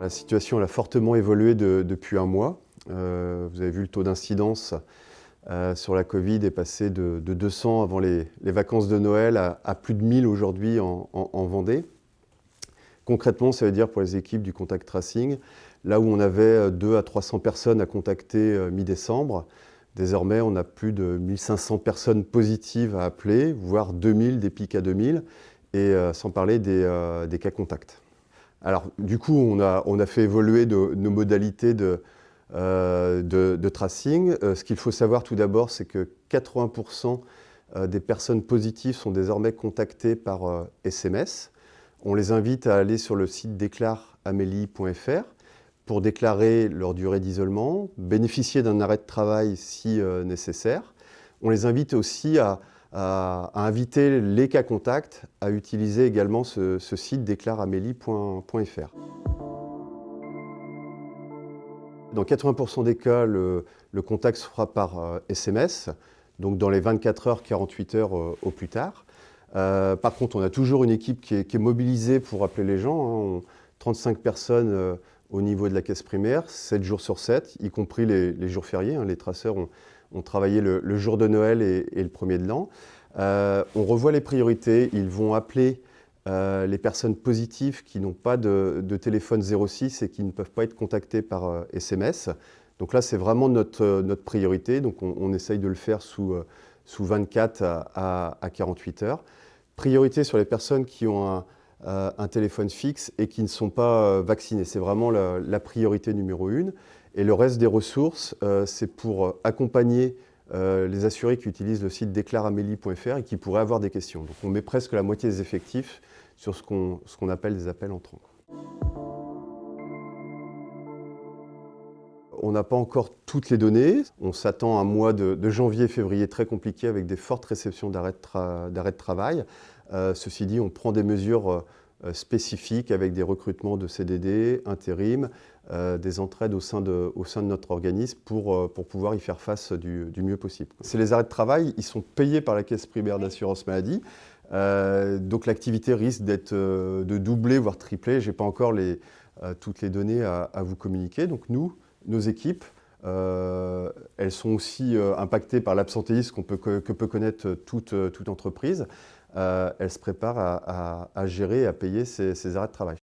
La situation elle a fortement évolué depuis un mois. Vous avez vu le taux d'incidence sur la Covid est passé de 200 avant les vacances de Noël à plus de 1000 aujourd'hui en Vendée. Concrètement, ça veut dire pour les équipes du contact tracing, là où on avait 200 à 300 personnes à contacter mi-décembre, désormais on a plus de 1500 personnes positives à appeler, voire 2000, des pics à 2000, et sans parler des cas contacts. Alors du coup, on a fait évoluer nos modalités de tracing. Ce qu'il faut savoir tout d'abord, c'est que 80% des personnes positives sont désormais contactées par SMS. On les invite à aller sur le site déclareamélie.fr pour déclarer leur durée d'isolement, bénéficier d'un arrêt de travail si nécessaire. On les invite aussi à inviter les cas contacts à utiliser également ce site déclareamélie.fr. Dans 80% des cas, le contact se fera par SMS, donc dans les 24 heures, 48 heures au plus tard. Par contre, on a toujours une équipe qui est mobilisée pour appeler les gens. 35 personnes au niveau de la caisse primaire, 7 jours sur 7, y compris les jours fériés. Les traceurs ont travaillé le jour de Noël et le 1er de l'an. On revoit les priorités. Ils vont appeler les personnes positives qui n'ont pas de téléphone 06 et qui ne peuvent pas être contactées par SMS. Donc là, c'est vraiment notre priorité. Donc on essaye de le faire sous 24 à 48 heures. Priorité sur les personnes qui ont un téléphone fixe et qui ne sont pas vaccinées. C'est vraiment la priorité numéro 1. Et le reste des ressources, c'est pour accompagner les assurés qui utilisent le site déclareamélie.fr et qui pourraient avoir des questions. Donc on met presque la moitié des effectifs sur ce qu'on appelle des appels entrants. On n'a pas encore toutes les données. On s'attend à un mois de janvier et février très compliqué avec des fortes réceptions d'arrêt de travail. Ceci dit, on prend des mesures spécifiques avec des recrutements de CDD, intérim, des entraides au sein de notre organisme pour pouvoir y faire face du mieux possible. C'est les arrêts de travail, ils sont payés par la caisse primaire d'assurance maladie. Donc l'activité risque de doubler, voire tripler. Je n'ai pas encore toutes les données à vous communiquer. Donc nous, nos équipes, elles sont aussi impactées par l'absentéisme que peut connaître toute entreprise. Elles se préparent à gérer et à payer ces arrêts de travail.